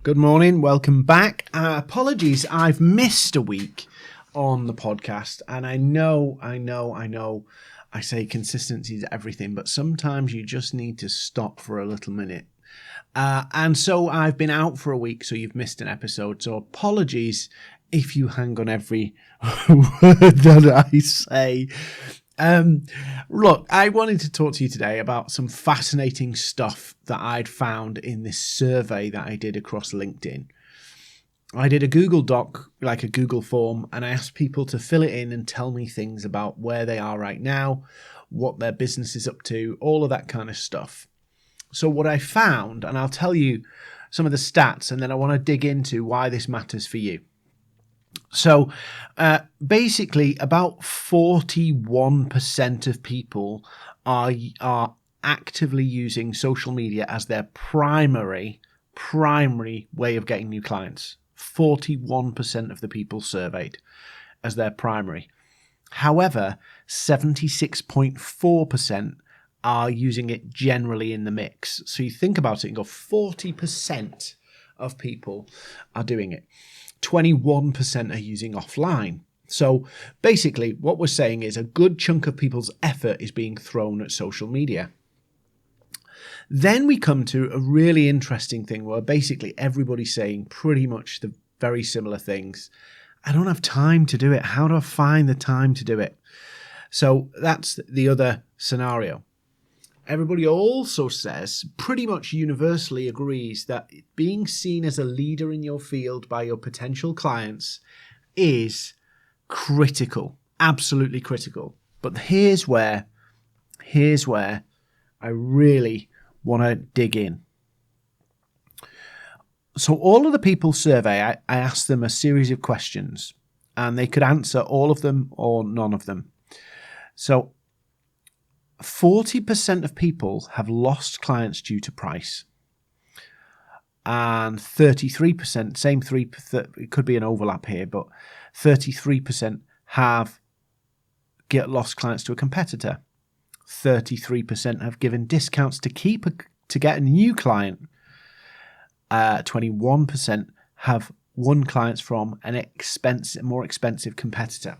Good morning, welcome back. Apologies, I've missed a week on the podcast, and I know, I say consistency is everything, but sometimes you just need to stop for a little minute. And so I've been out for a week, so you've missed an episode, so apologies if you hang on every word that I say. Look, I wanted to talk to you today about some fascinating stuff that I'd found in this survey that I did across LinkedIn. I did a Google Doc, like a Google form, and I asked people to fill it in and tell me things about where they are right now, what their business is up to, all of that kind of stuff. So what I found, and I'll tell you some of the stats, and then I want to dig into why this matters for you. So basically about 41% of people are actively using social media as their primary way of getting new clients. 41% of the people surveyed as their primary. However, 76.4% are using it generally in the mix. So you think about it and go, 40% of people are doing it. 21% are using offline. So basically what we're saying is a good chunk of people's effort is being thrown at social media. Then we come to a really interesting thing where basically everybody's saying pretty much the very similar things. I don't have time to do it. How do I find the time to do it? So that's the other scenario. Everybody also says, pretty much universally agrees, that being seen as a leader in your field by your potential clients is critical, absolutely critical. But here's where I really want to dig in. So all of the people survey, I asked them a series of questions, and they could answer all of them or none of them. So 40% of people have lost clients due to price, and 33%, same three, it could be an overlap here, but 33% have lost clients to a competitor. 33% have given discounts to get a new client. 21% have won clients from an more expensive competitor.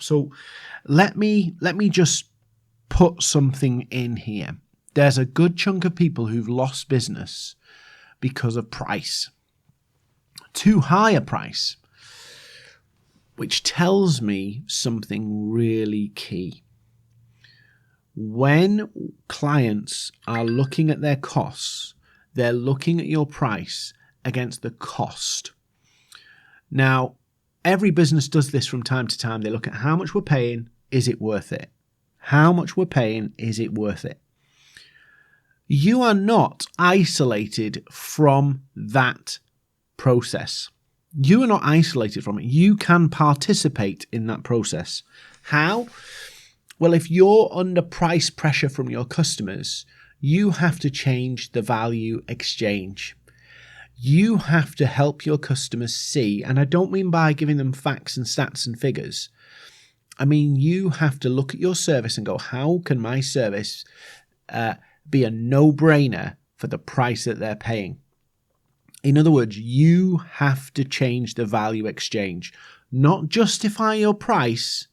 So let me just put something in here. There's a good chunk of people who've lost business because of price. Too high a price, which tells me something really key. When clients are looking at their costs, they're looking at your price against the cost. Now, every business does this from time to time. They look at how much we're paying, is it worth it? How much we're paying, is it worth it? You are not isolated from that process. You are not isolated from it. You can participate in that process. How? Well, if you're under price pressure from your customers, you have to change the value exchange. You have to help your customers see, and I don't mean by giving them facts and stats and figures. I mean, you have to look at your service and go, how can my service be a no-brainer for the price that they're paying? In other words, you have to change the value exchange. Not justify your price,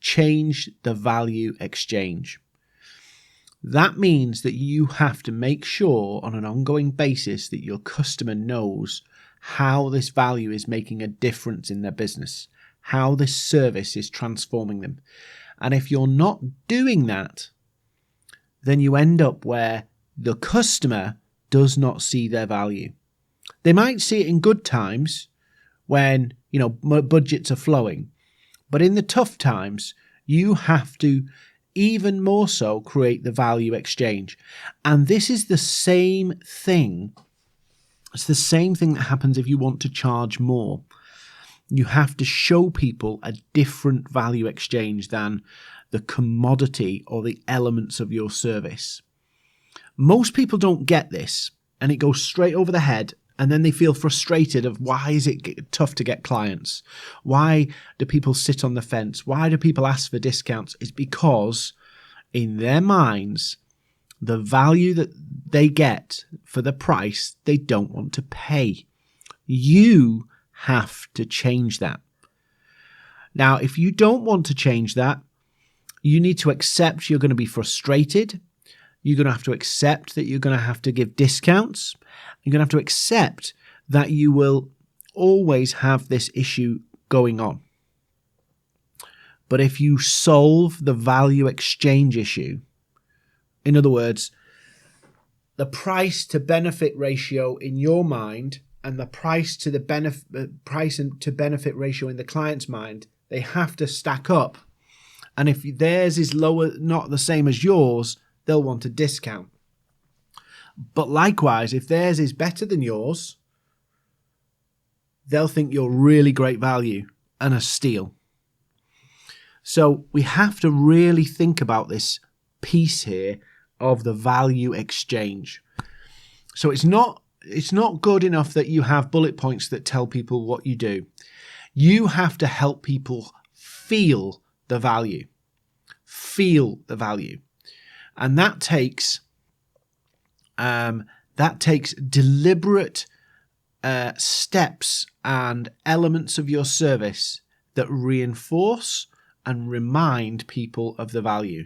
change the value exchange. That means that you have to make sure on an ongoing basis that your customer knows how this value is making a difference in their business, how this service is transforming them. And if you're not doing that, then you end up where the customer does not see their value. They might see it in good times when, budgets are flowing, but in the tough times, you have to even more so create the value exchange. And this is the same thing. It's the same thing that happens if you want to charge more. You have to show people a different value exchange than the commodity or the elements of your service. Most people don't get this, and it goes straight over the head, and then they feel frustrated of why is it tough to get clients? Why do people sit on the fence? Why do people ask for discounts? It's because in their minds, the value that they get for the price they don't want to pay. You have to change that. Now, if you don't want to change that, you need to accept you're going to be frustrated. You're going to have to accept that you're going to have to give discounts. You're going to have to accept that you will always have this issue going on. But if you solve the value exchange issue, in other words, the price to benefit ratio in your mind and the price to benefit ratio in the client's mind, they have to stack up. And if theirs is lower, not the same as yours, they'll want a discount. But likewise, if theirs is better than yours, they'll think you're really great value and a steal. So we have to really think about this piece here of the value exchange. So it's not good enough that you have bullet points that tell people what you do. You have to help people feel the value. Feel the value. And that takes deliberate steps and elements of your service that reinforce and remind people of the value.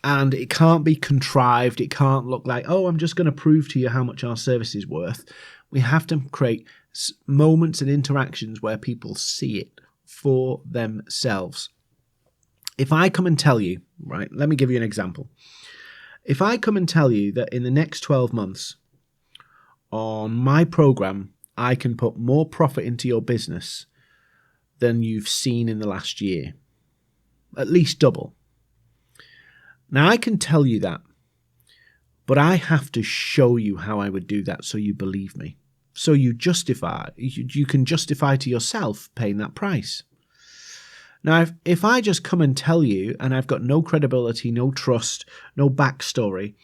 And it can't be contrived. It can't look like, oh, I'm just going to prove to you how much our service is worth. We have to create moments and interactions where people see it for themselves. If I come and tell you, right, let me give you an example. If I come and tell you that in the next 12 months on my program, I can put more profit into your business than you've seen in the last year, at least double. Now, I can tell you that, but I have to show you how I would do that so you believe me. So you can justify to yourself paying that price. Now, if I just come and tell you and I've got no credibility, no trust, no backstory,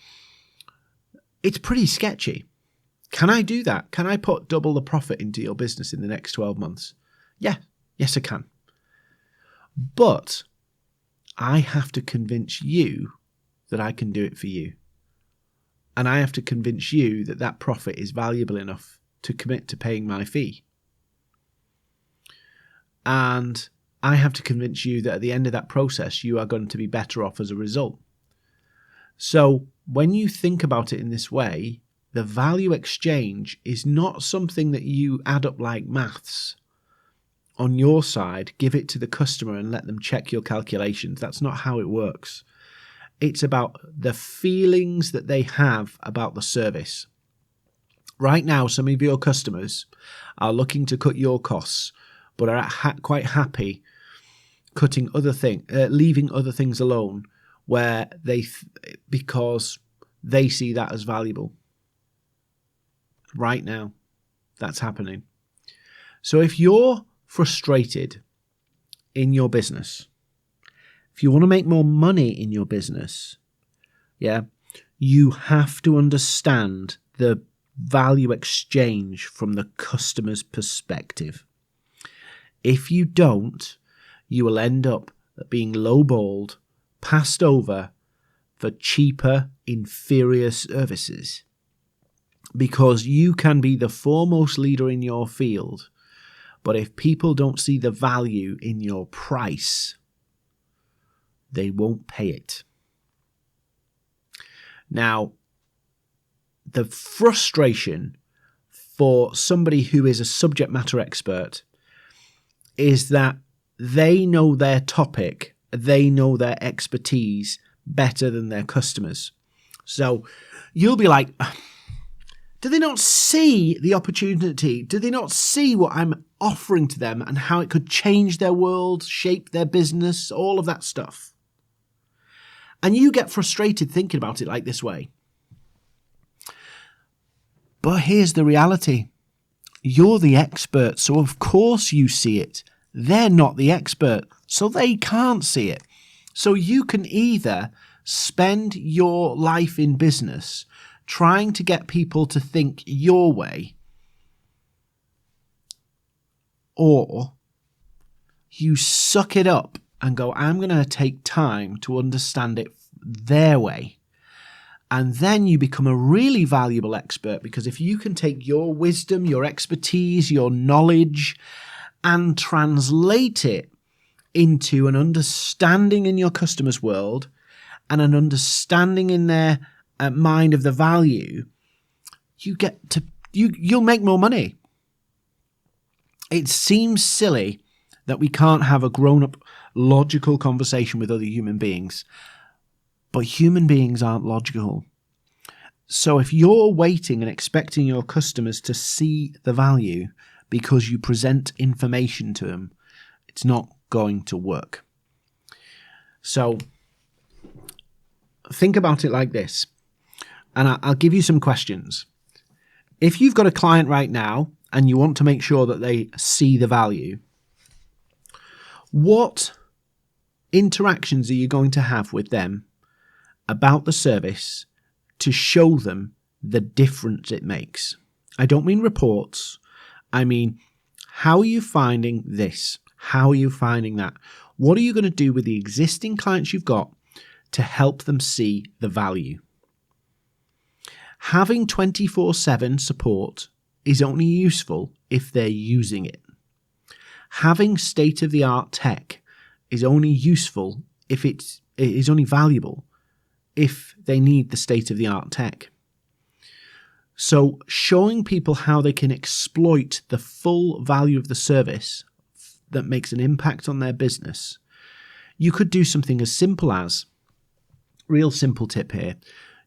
it's pretty sketchy. Can I do that? Can I put double the profit into your business in the next 12 months? Yeah, yes, I can. But I have to convince you that I can do it for you. And I have to convince you that that profit is valuable enough to commit to paying my fee. And I have to convince you that at the end of that process, you are going to be better off as a result. So when you think about it in this way, the value exchange is not something that you add up like maths on your side, give it to the customer and let them check your calculations. That's not how it works. It's about the feelings that they have about the service. Right now, some of your customers are looking to cut your costs, but are quite happy leaving other things alone because they see that as valuable. Right now, that's happening. So if you're frustrated in your business, if you want to make more money in your business, you have to understand the value exchange from the customer's perspective. If you don't, you will end up being lowballed, passed over for cheaper, inferior services. Because you can be the foremost leader in your field, but if people don't see the value in your price, they won't pay it. Now, the frustration for somebody who is a subject matter expert is that they know their topic, they know their expertise better than their customers. So you'll be like, do they not see the opportunity? Do they not see what I'm offering to them and how it could change their world, shape their business, all of that stuff? And you get frustrated thinking about it like this way. But here's the reality. You're the expert, so of course you see it. They're not the expert, so they can't see it. So you can either spend your life in business trying to get people to think your way, or you suck it up and go, I'm going to take time to understand it their way. And then you become a really valuable expert, because if you can take your wisdom, your expertise, your knowledge, and translate it into an understanding in your customer's world and an understanding in their mind of the value, you'll make more money. It seems silly that we can't have a grown-up, logical conversation with other human beings, but human beings aren't logical. So if you're waiting and expecting your customers to see the value because you present information to them, it's not going to work. So think about it like this, and I'll give you some questions. If you've got a client right now and you want to make sure that they see the value, what interactions are you going to have with them about the service to show them the difference it makes? I don't mean reports. I mean, how are you finding this? How are you finding that? What are you going to do with the existing clients you've got to help them see the value? Having 24/7 support is only useful if they're using it. Having state-of-the-art tech is only useful if it is only valuable if they need the state-of-the-art tech. So showing people how they can exploit the full value of the service that makes an impact on their business, you could do something as simple as, real simple tip here,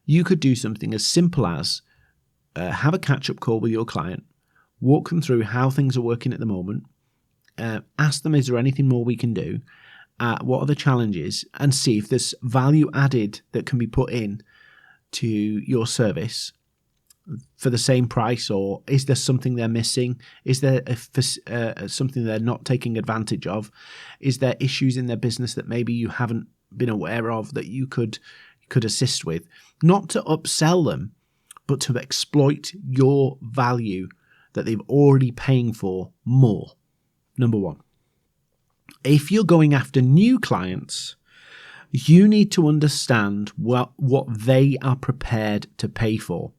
you could do something as simple as have a catch-up call with your client, walk them through how things are working at the moment, ask them, is there anything more we can do? What are the challenges? And see if there's value added that can be put in to your service for the same price, or is there something they're missing? Is there something they're not taking advantage of? Is there issues in their business that maybe you haven't been aware of that you could assist with? Not to upsell them, but to exploit your value that they've already paying for more. Number one. If you're going after new clients, you need to understand what they are prepared to pay for.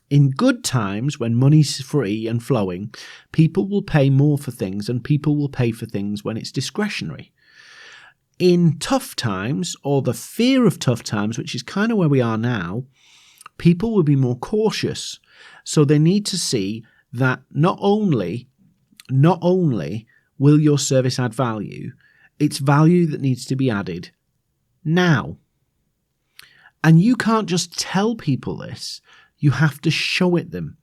In good times, when money's free and flowing, people will pay more for things, and people will pay for things when it's discretionary. In tough times, or the fear of tough times, which is kind of where we are now, people will be more cautious. So they need to see that not only will your service add value, it's value that needs to be added now. And you can't just tell people this. You have to show it them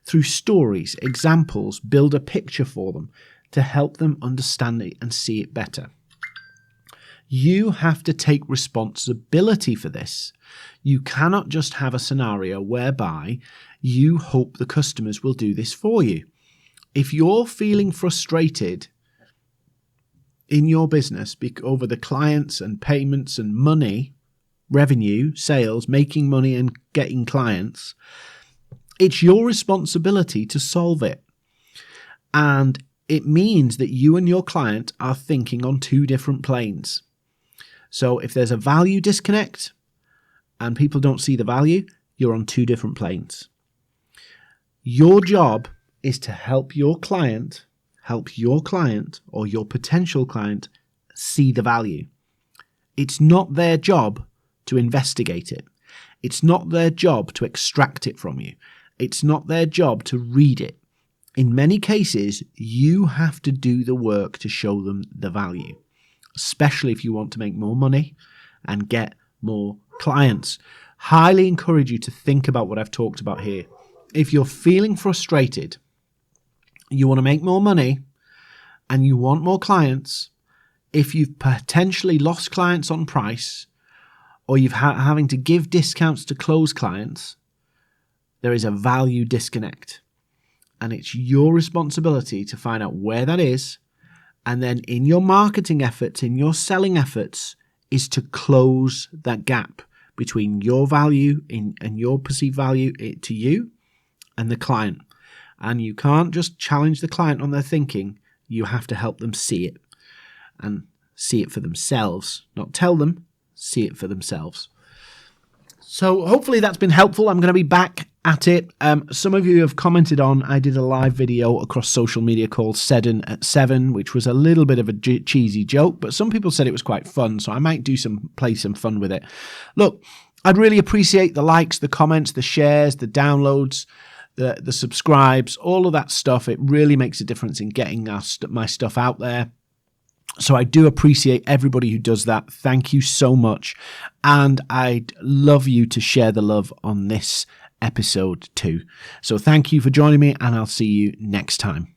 through stories, examples, build a picture for them to help them understand it and see it better. You have to take responsibility for this. You cannot just have a scenario whereby you hope the customers will do this for you. If you're feeling frustrated in your business over the clients and payments and money, revenue, sales, making money and getting clients, it's your responsibility to solve it. And it means that you and your client are thinking on two different planes. So if there's a value disconnect and people don't see the value, you're on two different planes. Your job is to help your client or your potential client see the value. It's not their job to investigate it. It's not their job to extract it from you. It's not their job to read it. In many cases, you have to do the work to show them the value, especially if you want to make more money and get more clients. Highly encourage you to think about what I've talked about here. If you're feeling frustrated, you want to make more money and you want more clients, if you've potentially lost clients on price or you've having to give discounts to close clients, there is a value disconnect. And it's your responsibility to find out where that is, and then in your marketing efforts, in your selling efforts, is to close that gap between your value and your perceived value to you and the client. And you can't just challenge the client on their thinking. You have to help them see it and see it for themselves. Not tell them, see it for themselves. So hopefully that's been helpful. I'm going to be back at it. Some of you have commented on, I did a live video across social media called Seddon at 7, which was a little bit of a cheesy joke, but some people said it was quite fun, so I might play some fun with it. Look, I'd really appreciate the likes, the comments, the shares, the downloads, the subscribes, all of that stuff. It really makes a difference in getting my stuff out there. So I do appreciate everybody who does that. Thank you so much. And I'd love you to share the love on this episode too. So thank you for joining me, and I'll see you next time.